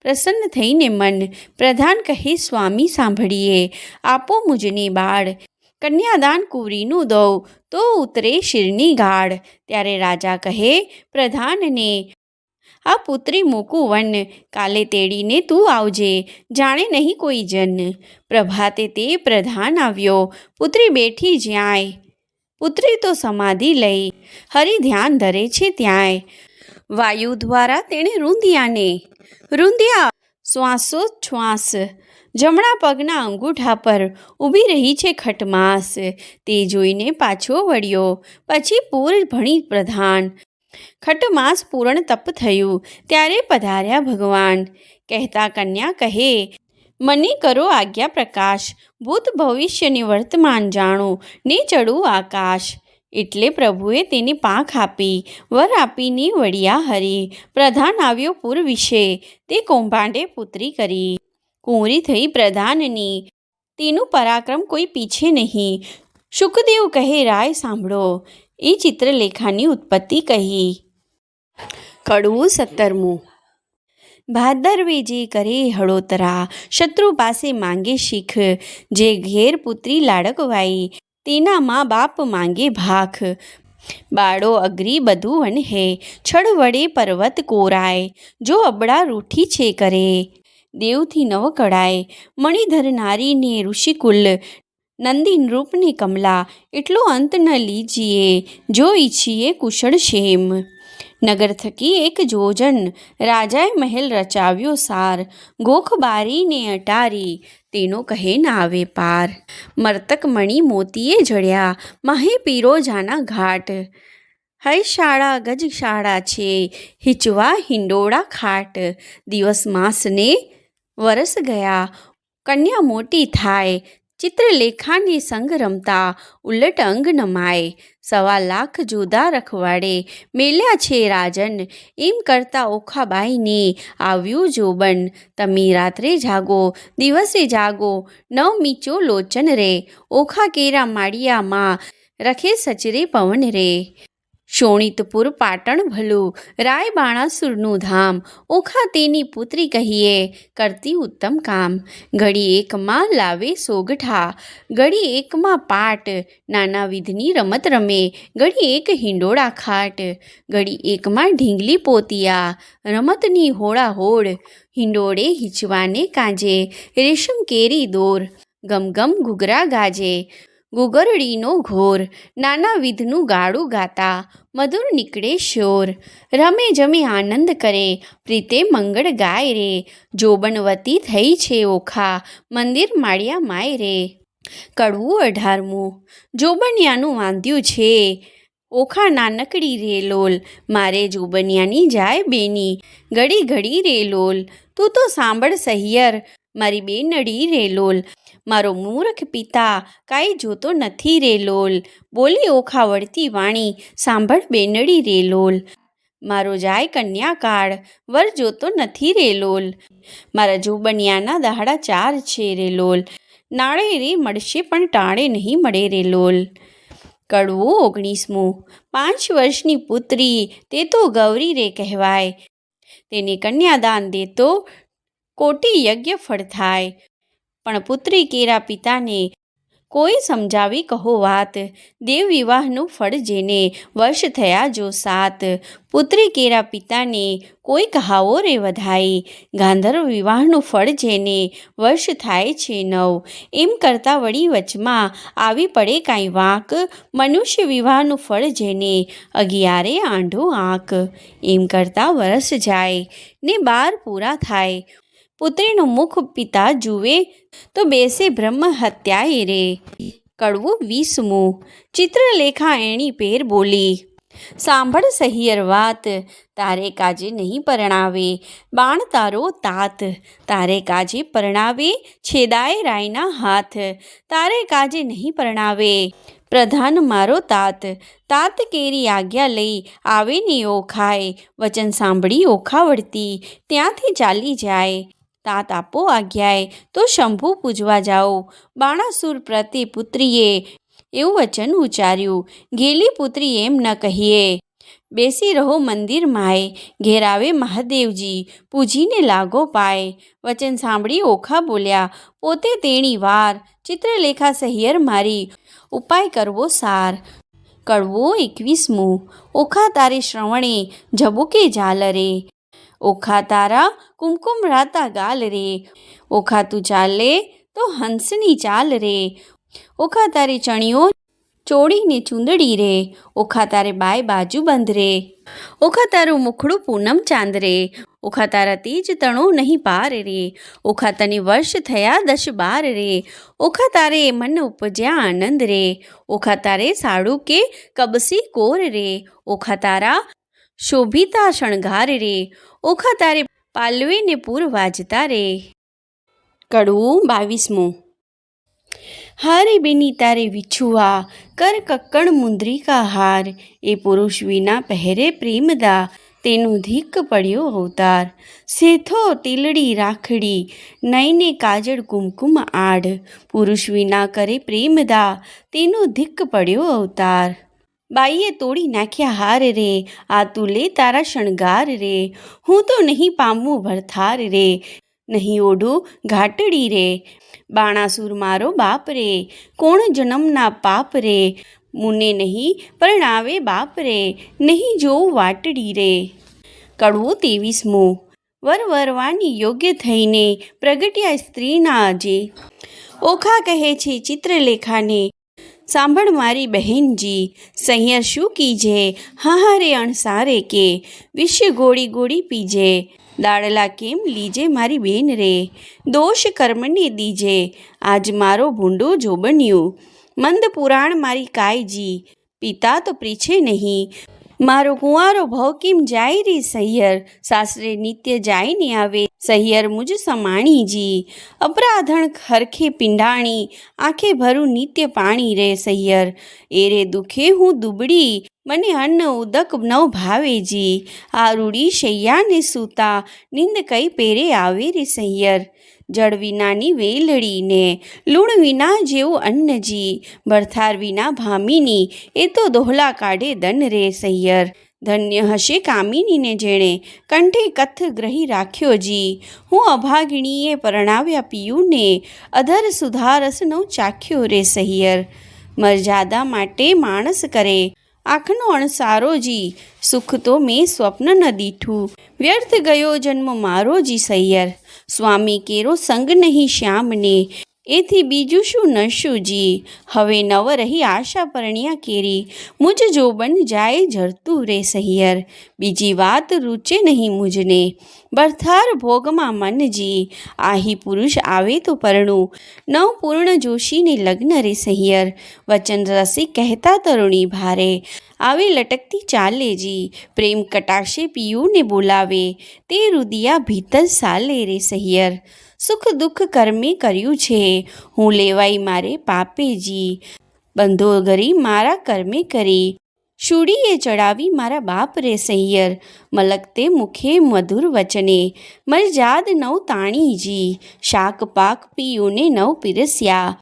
S1: પ્રસન્ન થઈને મન. પ્રધાન કહે સ્વામી સાંભળીએ, આપો મુજને બાળ. કન્યાદાન કુંવરીનું દઉં, તો ઉતરે શિરની ગાળ. ત્યારે રાજા કહે પ્રધાનને, આ પુત્રી મૂકું વન. કાલે તેડીને તું આવજે, જાણે નહીં કોઈ જન. પ્રભાતે તે પ્રધાન આવ્યો, પુત્રી બેઠી જ્યાંય. પુત્રી તો સમાધિ લઈ, હરિ ધ્યાન ધરે છે ત્યાંય. વાયુ દ્વારા તેણે રૂંધ્યા શ્વાસોચ્છ્વાસ. જમણા પગના અંગૂઠા પર ઊભી રહી છે ખટમાસ. તે જોઈને પાછો વળ્યો, પછી પૂર ભણી પ્રધાન. ખટમાસ પૂરણ તપ થયું, ત્યારે પધાર્યા ભગવાન. કહેતા કન્યા કહે, મને કરો આજ્ઞા પ્રકાશ. ભૂત ભવિષ્યને વર્તમાન જાણો, ને ચડું આકાશ. એટલે પ્રભુએ તેને પાંખ આપી, વર આપીને વળ્યા હરી. પ્રધાન આવ્યો પૂર વિશે, તે કૌભાંડે પુત્રી કરી. કુંવરી થઈ પ્રધાનની, તેનું પરાક્રમ કોઈ પીછે નહીં. શુકદેવ કહે રાય સાંભળો, એ ચિત્રલેખાની ઉત્પત્તિ કહી. કડવું 17મું. ભાદરવે જે કરે હળોતરા, શત્રુ પાસે માંગે શીખ. જે ઘેર પુત્રી લાડકવાઈ, તેના મા બાપ માંગે ભાખ. બાળો અગ્રી બધું વનહે, છળ વડે પર્વત કોરાય. જો અબળા રૂઠી છે કરે, દેવથી નવ કળાય. મણિધર નારીને ઋષિકુલ, નંદી નૃપને કમલા. એટલો અંત ન લીજીએ, જો ઈચ્છીએ કુશળ ક્ષેમ. નગર થકી એક જોજન, રાજાએ મહેલ રચાવ્યો સાર. ગોખ બારીને અટારી, તેનો કહે ના આવે પાર. મર્તક મણિ મોતીએ જડ્યા, માહે પીરોજાના ઘાટ. હૈશાળા ગજશાળા છે, હિંચવા હિંડોળા ખાટ. દિવસ માસને વરસ ગયા, કન્યા મોટી થાય. ચિત્રલેખાને સંગ રમતા, ઉલટ અંગ નમાય. 1.25 લાખ જોધા રખવાડે, મેલ્યા છે રાજન. એમ કરતા ઓખાબાઈને આવ્યું જોબન. તમે રાત્રે જાગો, દિવસે જાગો, નવ મીચો લોચન રે. ઓખા કેરા માળિયામાં, રખે સચરે પવન રે. શોણિતપુર પાટણ ભલું, રાય બાણાસુરનું ધામ. ઓખા તેની પુત્રી કહીએ, કરતી ઉત્તમ કામ. ઘડી એકમાં લાવે સોગઠા, ઘડી એકમાં પાટ. નાના વિધની રમત રમે, ઘડી એક હિંડોળા ખાટ. ઘડી એકમાં ઢીંગલી પોતિયા, રમતની હોળાહોળ. હિંડોળે હિંચવાને કાંજે, રેશમ કેરી દોર. ગમ ગમ ઘૂઘરા ગાજે, ગુગરડીનો ઘોર, નાનાવિધનું ગાડું ગાતા, મધુર નીકળે શોર. રમે જમે આનંદ કરે, પ્રીતે મંગળ ગાય રે. જોબનવતી થઈ છે ઓખા, મંદિર માળિયા માય રે. કડવું 18મું. જોબનિયાનું વાંધ્યું છે, ઓખા નાનકડી રે લોલ. મારે જોબનિયાની જાય બેની, ઘડી ઘડી રે લોલ. તું તો સાંભળ સહિયર, મારી બેનડી રે લોલ. મારો મૂર્ખ પિતા કાંઈ જોતો નથી રે લોલ. બોલી ઓખા વળતી વાણી, સાંભળ બેનડી રે લોલ. મારો જાય કન્યાકાળ, વર જોતો નથી રે લોલ. મારા જોબનિયાના દહાડા 4 છે રે લોલ. નાળે રે મળશે પણ ટાળે નહીં મળે રે લોલ. કડવું 19મું. 5 વર્ષની પુત્રી, તે તો ગૌરી રે કહેવાય. તેને કન્યાદાન દેતો કોટી યજ્ઞ ફળ થાય. પણ પુત્રી કેરા પિતાને કોઈ સમજાવી કહો વાત. દેવ વિવાહનું ફળ જેને વર્ષ થયા જો 7. પુત્રી કેરા પિતાને કોઈ કહાવો રે વધાઈ. ગાંધર્વ વિવાહનું ફળ જેને વર્ષ થાય છે 9. એમ કરતાં વળી વચમાં આવી પડે કાંઈ વાંક. મનુષ્ય વિવાહનું ફળ જેને 11 આંઢો આંક. એમ કરતાં વરસ જાય ને 12 પૂરા થાય. પુત્રીનું મુખ પિતા જુએ તો બેસે બ્રહ્મ હત્યાએ રે. કડવું 20મું. ચિત્રલેખા એણી પેર બોલી, સાંભળ સહિયર વાત. તારે કાજે નહીં પરણાવે, બાણ તારો તાત. તારે કાજે પરણાવે, છેદાય રાયના હાથ. તારે કાજે નહીં પરણાવે, પ્રધાન મારો તાત. તાત કેરી આજ્ઞા લઈ આવે ને ઓખાય. વચન સાંભળી ઓખા વળતી ત્યાંથી ચાલી જાય. તાત આપો આજ્ઞાએ તો શંભુ પૂજવા જાઓ. બાણાસુર પ્રતિ પુત્રીએ એવું વચન ઉચ્ચાર્યું, ગેલી પુત્રી એમ ન કહીએ. બેસી રહો મંદિર માય, ઘેર આવે મહાદેવજી, પૂજીને લાગો પાય. વચન સાંભળી ઓખા બોલ્યા, પોતે તેણી વાર. ચિત્રલેખા સહિયર મારી, ઉપાય કરવો સાર. કડવું 21મું. ઓખા તારે શ્રવણે ઝબુકે ઝાલ રે. ઓખા તારા કુમકુમ રાતા ગાલ રે. ઓખા તું ચાલે તો હંસની ચાલ રે. ઓખા તારે ચણિયો ચોળીને ચૂંદડી રે. ઓખા તારે બાય બાજુ બંધ રે. ઓખા તારું મુખડું પૂનમ ચાંદ રે. ઓખા તારા તેજ તણો નહીં પાર રે. ઓખા તને વર્ષ થયા 10-12 રે. ઓખા તારે મન ઉપજ્યા આનંદ રે. ઓખા તારે સાડું કે કબસી કોર રે. ઓખા તારા શોભિતા શણગાર રે. ઓખા તારે પાલવીને પૂર વાજતા રે. કડવું 22મું. હારે બેની તારે વિછુઆ, કર કક્કણ મુંદરી કા હાર. એ પુરુષ વિના પહેરે પ્રેમદા, તેનું ધીક પડ્યો અવતાર. સેથો ટીલડી રાખડી, નયને કાજળ કુમકુમ આડ. પુરુષ વિના કરે પ્રેમદા, તેનો ધીક પડ્યો અવતાર. બાઈએ તોડી નાખ્યા હાર રે, આ તું લે તારા શણગાર રે. હું તો નહીં પામવું ભરથાર રે, નહીં ઓઢું ઘાટડી રે. બાણાસુર મારો બાપ રે, કોણ જન્મના પાપ રે. મુને નહીં પરણાવે બાપ રે, નહીં જોઉં વાટડી રે. કડવું 23મું. વર વરવાની યોગ્ય થઈને પ્રગટ્યા સ્ત્રીના જે. ઓખા કહે છે ચિત્રલેખાને, સાંભળ મારી બહેનજી, સહિયર શું કીજે. હાહારે અણસારે કે, વિશ્ય ગોળી ગોળી પીજે. દાડલા કેમ લીજે મારી બેન રે, દોષ કર્મને દીજે. આજ મારો ભૂંડો જોબન્યું, મંદ પુરાણ મારી કાયજી. પિતા તો પ્રીછે નહીં, મારો કુંવારો ભવ કેમ જાય રે સહિયર. સાસરે નિત્ય જાય ને આવે, સહિયર મુજ સમાણીજી. અપરાધણ હરખે પિંડાણી, આંખે ભરું નિત્ય પાણી રે સહિયર. એ રે દુખે હું દુબળી, મને અન્ન ઉદક નવ ભાવેજી. આ રૂડી શૈયાને સૂતા, નિંદ કઈ પેરે આવે રે સહિયર. જળ વિનાની વેલડીને, લૂણ વિના જેવું અન્નજી. ભરથાર વિના ભામીની, એ તો દોહલા કાઢે દન રે સહિયર. ધન્ય હશે કામિનીને જેણે કંઠે કથ ગ્રહી રાખ્યો જી. હું અભાગિણીએ પરણાવ્યા પિયુને, અધર સુધારસનો ચાખ્યો રે સહિયર. મર્યાદા માટે માણસ કરે આંખનો અણસારો જી. સુખ તો મેં સ્વપ્ન ન દીઠું, વ્યર્થ ગયો જન્મ મારો જી સહિયર. સ્વામી કેરો સંગ નહીં શ્યામને, એથી બીજું શું નશું જી, હવે નવ રહી આશા પરણ્યા કેરી, મુજ જોબન જાય જરતું રે સહિયર, બીજી વાત રૂચે નહીં મુજને, બરથાર ભોગમાં મનજી, આહી પુરુષ આવે તો પરણું, નવ પૂર્ણ જોશીને લગ્ન રે સહિયર, વચન રસી કહેતા તરુણી ભારે, આવે લટકતી ચાલે જી, પ્રેમ કટાક્ષે પિયુને બોલાવે, તે રુદિયા ભીતર સાલે રે સહિયર, સુખ દુઃખ કર્મે કર્યું છે, હું લેવાઈ મારે પાપે જી, બંધો ગરી મારા કર્મે કરી, શૂડીએ ચડાવી મારા બાપ રે સહિયર, મલકતે મુખે મધુર વચને, મરજાદ નવ તાણી જી, શાક પાક પિયુને નવ પીરસ્યા,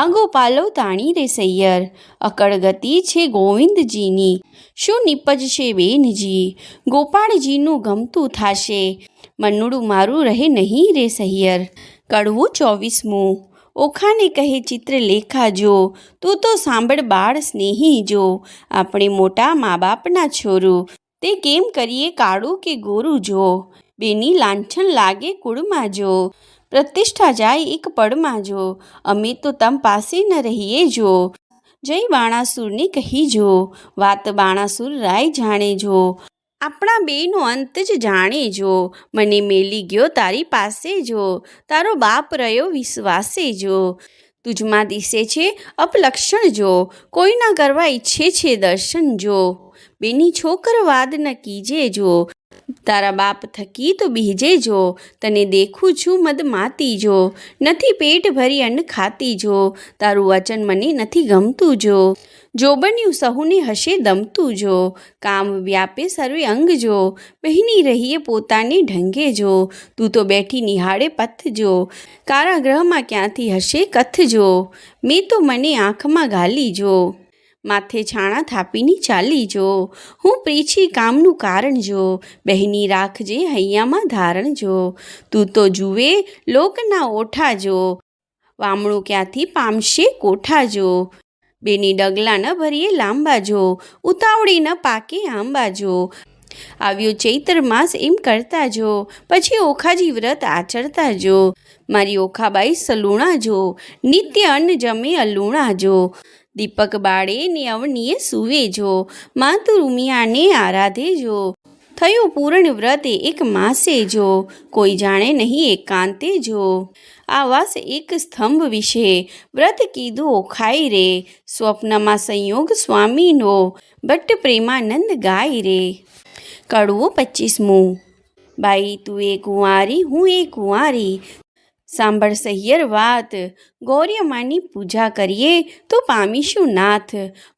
S1: આગો પાલો તાણી રે સૈયર, અકળ ગતિ છે ગોવિંદજીની, શું નીપજશે બેનજી, ગોપાળજીનું ગમતું થાશે, મનુડું મારું રહે નહીં રે સહિયર. કડવું 24મું. ઓખાને કહે ચિત્રલેખા જો, તું તો સાંભળ બાળ સ્નેહી જો, આપણે મોટા મા બાપના છોરું, તે કેમ કરીએ કાળું કે ગોરું જો, બેની લાંછન લાગે કુળમાં જો, પ્રતિષ્ઠા જાય એક પળમાં જો, અમે તો તમ પાસે ન રહીએ જો, જય બાણાસુરને કહી જો, વાત બાણાસુર રાય જાણે જો, આપણા બેનો અંત જ જાણે જો, મને મેલી ગયો તારી પાસે જો, તારો બાપ રહ્યો વિશ્વાસે જો, તુજમાં દિશે છે અપલક્ષણ જો, કોઈના કરવા ઈચ્છે છે દર્શન જો, બેની છોકરવાદ ન કીજે જો, તારા બાપ થકી તો બીજે જો, તને દેખું છું મદમાતી જો, નથી પેટ ભરી અન્ન ખાતી જો, તારું વચન મને નથી ગમતું જો, જોબન્યું સહુને હશે દમતું જો, કામ વ્યાપે સર્વે અંગ જો, બહેની રહીએ પોતાને ઢંગે જો, તું તો બેઠી નિહાળે પથ જો, કારાગૃહમાં ક્યાંથી હશે કથ જો, મેં તો મને આંખમાં ગાલી જો, માથે છાણા થાપીની ચાલી જો, હું પ્રીછી કામનું કારણ જો, બહેની રાખજે હૈયામાં ધારણ જો, તું તો જુએ લોકના ઓઠા જો, વામણું ક્યાંથી પામશે કોઠા જો, બેની ડગલા ન ભરીએ લાંબા જો, ઉતાવળી ન પાકે આંબા જો, આવ્યો ચૈત્ર માસ એમ કરતા જો, પછી ઓખાજી વ્રત આચરતા જો, મારી ઓખાબાઈ સલુણા જો, નિત્ય અન્ન જમે અલુણા જો, દીપક બાળે ને અવનીએ સૂવે જો, માતુ રૂમિયાને આરાધે જો, થયું પૂર્ણ વ્રત એક માસે જો, કોઈ જાણે નહીં એકાંતે જો, આવાસ એક સ્તંભ વિશે વ્રત કીધું ઓખાઈ રે, સ્વપ્નમાં સંયોગ સ્વામીનો ભટ્ટ પ્રેમાનંદ ગાય રે. કડવું 25મું. બાઈ તું એ કુંવારી હું એ કુંવારી, સાંભળ સહિયર વાત, ગૌર્યમાની પૂજા કરીએ તો પામીશું નાથ,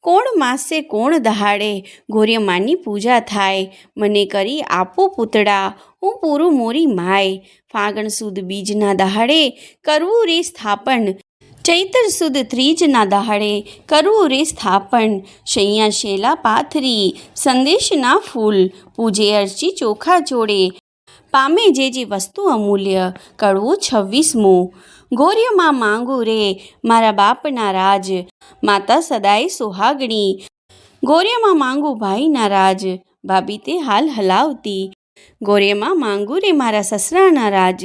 S1: કોણ માસે કોણ દહાડે ગૌર્યમાની પૂજા થાય, મને કરી આપો પૂતળા હું પૂરું મોરી માય, ફાગણ સુદ બીજના દહાડે કરવું રે સ્થાપન, ચૈતર સુદ ત્રીજના દહાડે કરવું રે સ્થાપન, શૈયા શેલા પાથરી સંદેશના ફૂલ, પૂજે અર્ચી ચોખા જોડે, પામે જે વસ્તુ અમૂલ્ય. કડવું 26મું. ગૌર્યમાં માંગુ રે મારા બાપના રાજ, માતા સદાય સુહાગણી, ગૌર્યમાં માંગુ ભાઈના રાજ, ભાભી તે હાલ હલાવતી, ગૌર્યમાં માંગુ રે મારા સસરાના રાજ,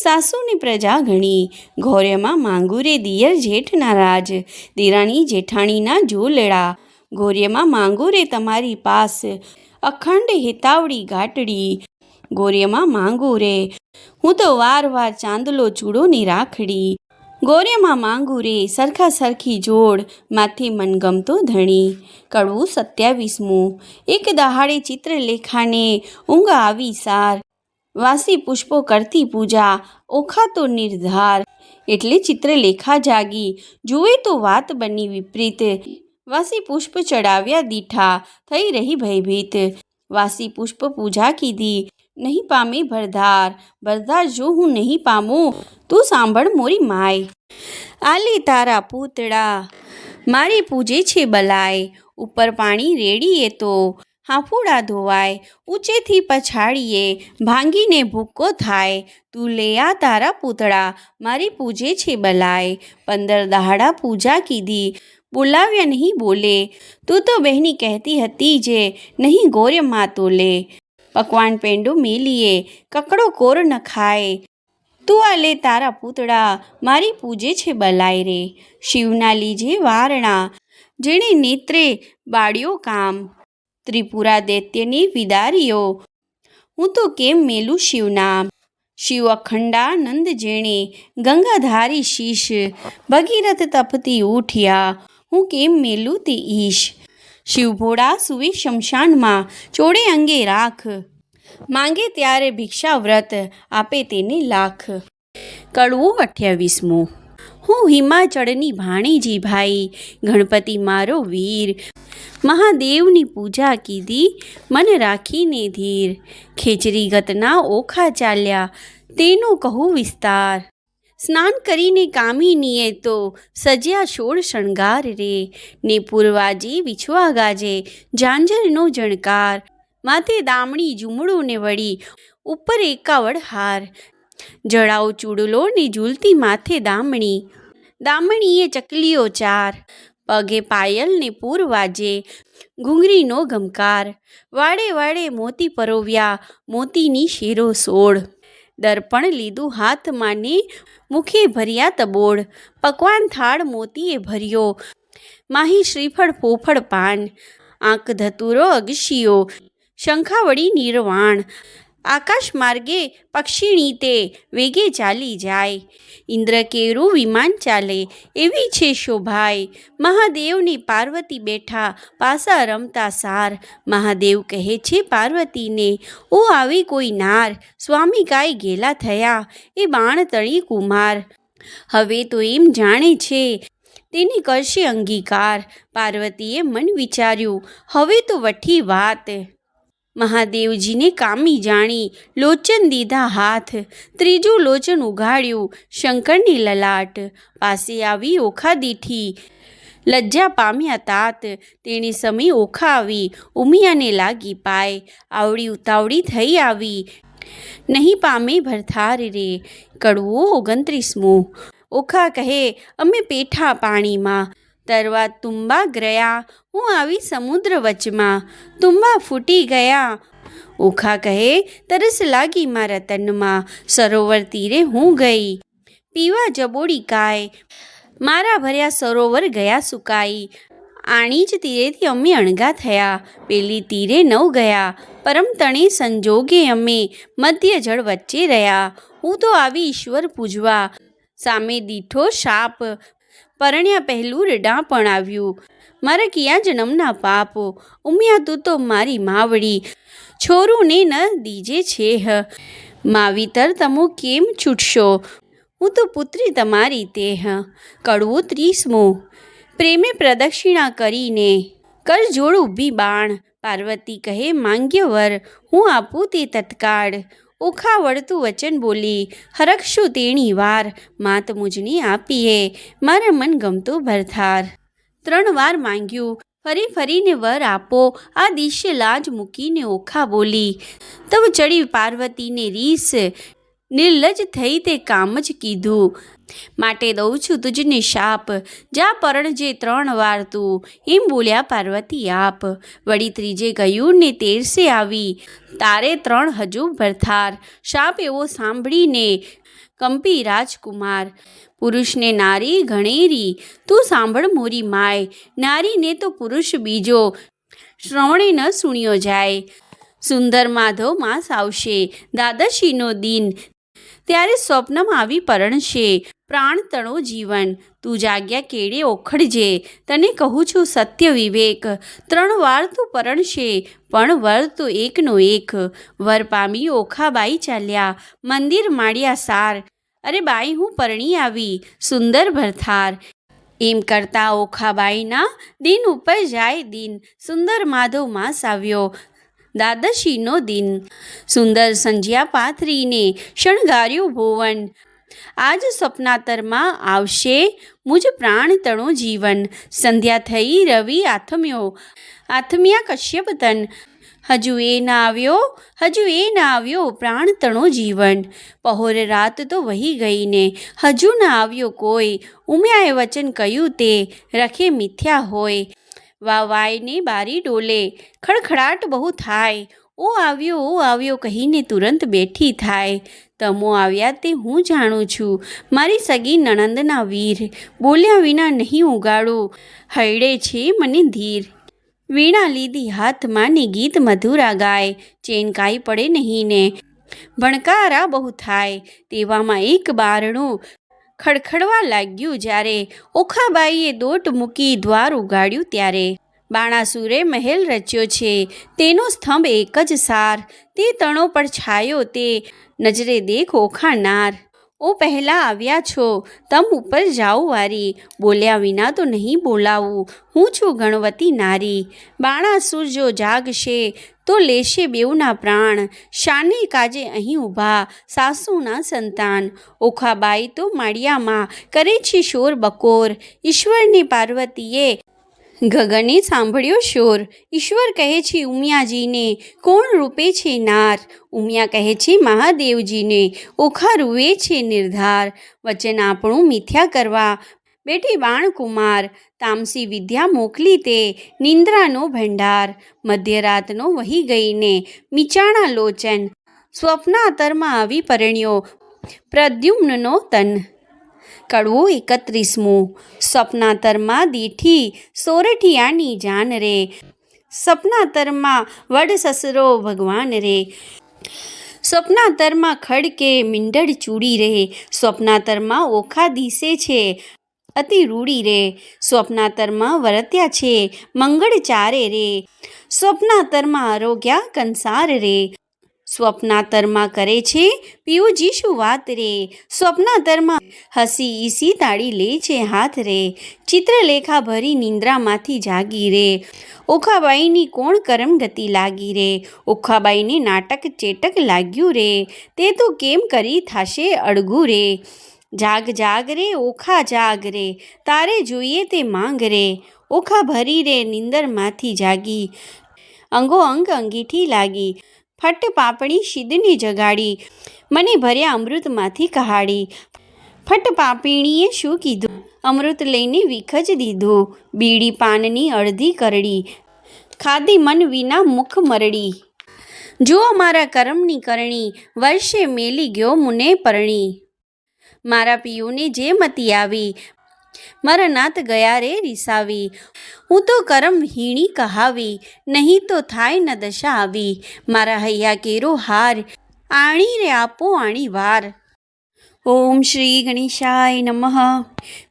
S1: સાસુની પ્રજા ઘણી, ગૌર્યમાં માંગુ રે દિયર જેઠના રાજ, દિરાણી જેઠાણીના ઝૂલડા, ગૌર્યમાં માંગુ રે તમારી પાસ, અખંડ હિતાવળી ગાટડી, ગૌર્યમાં માંગુ રે હું તો વાર વાર ચાંદલો ચૂડોની રાખડી, ગૌર્યમાં માંગુ રે સરખા સરખી જોડ, માથે મનગમતો ધણી. કડવું 27મું. એક દહાડે ચિત્રલેખાને ઊંઘ આવી સાર, વાસી પુષ્પો કરતી પૂજા, ઓખાતો નિર્ધાર, એટલે ચિત્રલેખા જાગી, જુએ તો વાત બની વિપરીત, વાસી પુષ્પ ચડાવ્યા દીઠા, થઈ રહી ભયભીત, વાસી પુષ્પ પૂજા કીધી નહીં પામે ભરધાર, ભરધાર જો હું નહીં પામું તું સાંભળ મોરી માય, આલે તારા પૂતળા મારી પૂજે છે બલાય, ઉપર પાણી રેડીએ તો હાંફુડા ધોવાય, ઊંચેથી પછાડીએ ભાંગીને ભૂક્કો થાય, તું લે આ તારા પૂતળા મારી પૂજે છે બલાય, 15 દહાડા પૂજા કીધી બોલાવ્યા નહીં બોલે, તું તો બહેની કહેતી હતી જે નહીં ગૌર્યમાં તો લે, પકવાન પેંડો મેલીએ કકડો કોર ન ખાય, તું આ લે તારા પૂતળા, મારી પૂજે છે બલાય રે. શિવના લીજે વારણા, જેણે નેત્રે બાળ્યો કામ. ત્રિપુરા દૈત્યની વિદારીઓ, હું તો કેમ મેલું શિવનામ. શિવ અખંડાનંદ જેણે ગંગાધારી શીશ, ભગીરથ તપતી ઉઠ્યા, હું કેમ મેલું તે ઈશ. શિવ ભોળા સુવે શમશાનમાં, ચોડે અંગે રાખ, માંગે ત્યારે ભિક્ષા વ્રત, આપે તેને લાખ. કડવું 28મું. હું હિમાચળની ભાણીજી ભાઈ, ગણપતિ મારો વીર, મહાદેવની પૂજા કીધી, મન રાખીને ધીર. ખેચરી ગતના ઓખા ચાલ્યા, તેનો કહું વિસ્તાર. સ્નાન કરીને કામિનીએ તો, સજ્યા સોળ શણગાર રે. ને પૂર્વાજી વિછવા ગાજે, ઝાંઝરનો જણકાર. માથે દામણી ઝૂમડું ને વળી, ઉપર એકાવડ હાર. જડાઉ ચૂડલો ને ઝૂલતી માથે દામણી, દામણીએ ચકલીઓ 4. પગે પાયલ ને પૂર વાજે, ઘૂંઘરીનો ગમકાર. વાડે વાડે મોતી પરોવ્યા, મોતીની શેરો 16. દર્પણ લીધું હાથમાં ને મુખે ભર્યા તબોળ. પકવાન થાળ મોતીએ ભર્યો, માહી શ્રીફળ ફોફળ પાન. આંક ધતુરો અગશીઓ, શંખાવળી નિર્વાણ. આકાશ માર્ગે પક્ષીણી તે, વેગે ચાલી જાય. ઇન્દ્ર કેરું વિમાન ચાલે, એવી છે શોભાઈ. મહાદેવને પાર્વતી બેઠા, પાસા રમતા સાર. મહાદેવ કહે છે પાર્વતીને, ઓ આવી કોઈ નાર. સ્વામી કાંઈ ગેલા થયા, એ બાણ તળી કુમાર. હવે તો એમ જાણે છે, તેને કરશે અંગીકાર. પાર્વતીએ મન વિચાર્યું, હવે તો વઠી વાત. મહાદેવજીને કામી જાણી, લોચન દીધા હાથ. ત્રીજું લોચન ઉઘાડ્યું, શંકરની લલાટ. પાસે આવી ઓખા દીઠી, લજ્જા પામ્યા તાત. તેણે સમી ઓખા આવી, ઉમિયાને લાગી પાય. આવડી ઉતાવળી થઈ આવી, નહીં પામે ભરથાર રે. કડવું 29મું. ઓખા કહે, અમે પેઠા પાણીમાં, તરવા તુંબા ગયા, હું આવી સમુદ્ર વચમાં. તુંબા ફૂટી ગયા. ઓખા કહે, તરસ લાગી મારા તનમાં, સરોવર તીરે હું ગઈ, પીવા જબોડી કાય. મારા ભર્યા સરોવર ગયા સુકાઈ. આણી જ તીરેથી અમે અણગા થયા, પેલી તીરે નવ ગયા. પરમ તણે સંજોગે અમે, મધ્ય જળ વચ્ચે રહ્યા. હું તો આવી ઈશ્વર પૂજવા, સામે દીઠો શાપ. પરણ્યા પહેલું રડા પણ આવ્યું, મારા કિયા જન્મના પાપ. ઉમિયા તું તો મારી માવડી, છોરું ને ન દીજે છે હ. માવીતર તમો કેમ છૂટશો, હું તો પુત્રી તમારી તે હ. કડવું 30મું. પ્રેમે પ્રદક્ષિણા કરીને, કર જોડ ઊભી બાણ. પાર્વતી કહે માંગ્ય વર, હું આપું તે તત્કાળ. ઓખા વળતું વચન બોલી, હરખશું તેણી વાર. માત મુજને આપીએ, મારા મન ગમતો ભરથાર. 3 વાર માંગ્યું, ફરી ફરીને વર આપો. આ દિશ્ય લાજ મૂકીને ઓખા બોલી, તવ ચડી પાર્વતીને રીસ. નિર્લજ થઈ તે કામ જ કીધું, માટે દઉં છું તુજને શાપ. જા પરણજે 3 વાર તું, એમ બોલ્યા પાર્વતી આપ. વળી ત્રીજે ગયું ને 13 આવી, તારે 3 હજુ ભરથાર. શાપ એવો સાંભળીને કંપી રાજકુમાર. પુરુષને નારી ઘણેરી, તું સાંભળ મોરી માય. નારીને તો પુરુષ બીજો, શ્રવણે ન સુણ્યો જાય. સુંદર માધવ માસ આવશે, દ્વાદશીનો દિન, ત્યારે સ્વપ્નમાં આવી પરણશે. પ્રાણ તણો જીવન, તું જાગ્યા કેળે ઓખડજે. તને કહું છું સત્ય વિવેક, 3 વાર તું પરણશે, પણ વર તો એકનો એક. વર પામી ઓખાબાઈ ચાલ્યા, મંદિર માળ્યા સાર. અરે બાઈ હું પરણી આવી, સુંદર ભરથાર. એમ કરતા ઓખાબાઈના દિન ઉપર જાય દિન. સુંદર માધવ માસ આવ્યો, દ્વાદશીનો દિન. સુંદર સંજ્યા પાથરીને, શણગાર્યું ભુવન. આજ સ્વપ્નાતરમાં આવશે, મુજ પ્રાણ તણો જીવન. સંધ્યા થઈ રવિ આથમ્યો, આથમ્યા કશ્યપ તન. હજુ એ ના આવ્યો, હજુ એ ના આવ્યો, પ્રાણ તણો જીવન. પહોર રાત તો વહી ગઈને, હજુ ના આવ્યો કોઈ. ઉમિયાએ વચન કહ્યું તે, રખે મિથ્યા હોય. વાયને બારી ડોલે, ખડખડાટ બહુ થાય. ઓ આવ્યો કહીને તુરંત બેઠી થાય. તમો આવ્યા તે હું જાણું છું, મારી સગી નણંદના વીર. બોલ્યા વિના નહીં ઉગાડું, હૈડે છે મને ધીર. વીણા લીધી હાથમાં ને ગીત મધુરા ગાય. ચેન કાંઈ પડે નહીં ને ભણકારા બહુ થાય. તેવામાં એક બારણું ખડખડવા લાગ્યું જ્યારે ઓખાબાઈએ દોટ મૂકી દ્વાર ઉગાડ્યું ત્યારે. બાણાસુરે મહેલ રચ્યો છે, તેનો સ્તંભ એક જ સાર. તે તણો પર છાયો તે નજરે દેખ ઓખાનાર. ઓ પહેલાં આવ્યા છો તમ ઉપર જાઉં વારી. બોલ્યા વિના તો નહીં બોલાવું, હું છું ગણવતી નારી. બાણાસુર જો જાગશે તો લેશે બેઉના પ્રાણ. શાને કાજે અહીં ઊભા સાસુના સંતાન. ઓખાબાઈ તો માળિયામાં કરે છે શોર બકોર. ઈશ્વરને પાર્વતીએ ગગને સાંભળ્યો શોર. ઈશ્વર કહે છે ઉમિયાજીને, કોણ રૂપે છે નાર. ઉમિયા કહે છે મહાદેવજીને, ઓખા રૂવે છે નિર્ધાર. વચન આપણું મિથ્યા કરવા બેઠી બાણકુમાર. તામસી વિદ્યા મોકલી તે નિંદ્રાનો ભંડાર. મધ્યરાતનો વહી ગઈને મીચાણા લોચન. સ્વપ્નાતરમાં આવી પરણ્યો પ્રદ્યુમ્નનો તન. કડવું 31મું. સ્વપ્નાતરમાં દીઠી સોરઠિયાની જાન રે. સ્વપ્નાતરમાં વડ સસરો ભગવાન રે. સ્વપ્નાતરમાં ખડકે મીંડળ ચૂડી રે. સ્વપ્નાતરમાં ઓખા દિશે છે અતિ રૂડી રે. સ્વપ્નાતરમાં વરત્યા છે મંગળ ચારે રે. સ્વપ્નાતરમાં આરોગ્યા કંસાર રે. સ્વપ્નાતરમાં કરે છે પિયુજીશું વાત રે. સ્વપ્નાતરમાં હસી ઈસી તાળી લે છે હાથ રે. ચિત્રલેખા ભરી નિંદ્રામાંથી જાગી રે. ઓખાબાઈની કોણ કરમ ગતિ લાગી રે. ઓખાબાઈને નાટક ચેટક લાગ્યું રે. તે તો કેમ કરી થાશે અળગું રે. જાગ જાગ રે ઓખા જાગ રે, તારે જોઈએ તે માંગ રે. ઓખા ભરી રે નિંદરમાંથી જાગી, અંગો અંગ અંગીઠી લાગી. ફટ પાપણી શીદની જગાડી, મને ભર્યા અમૃતમાંથી કહાડી. ફટ પાપીણીએ શું કીધું, અમૃત લઈને વિખજ દીધું. બીડી પાનની અડધી કરડી, ખાધી મન વિના મુખ મરડી. જુઓ મારા કરમની કરણી, વર્ષે મેલી ગયો મુને પરણી. મારા પિયુને જે મતી આવી, મારા નાત ગયા રે રીસાવી. હું તો કરમ હીણી કહાવી, નહીં તો થાય ન દશા આવી. મારા હૈયા કેરો હાર, આણી રે આપો આણી વાર. ઓમ શ્રી ગણેશાય નમઃ.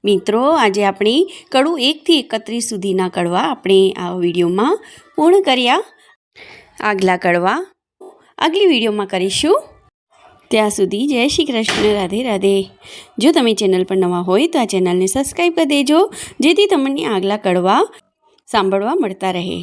S1: મિત્રો, આજે આપણે કડું 1 થી 31 સુધીના કડવા આપણે આ વિડીયોમાં પૂર્ણ કર્યા. આગલા કડવા આગલી વિડીયોમાં કરીશું. ત્યાં સુધી જય શ્રી કૃષ્ણ, રાધે રાધે. જો તમે ચેનલ પર નવા હોય તો આ ચેનલને સબસ્ક્રાઈબ કરી દેજો, જેથી તમને આગલા કડવા સાંભળવા મળતા રહે.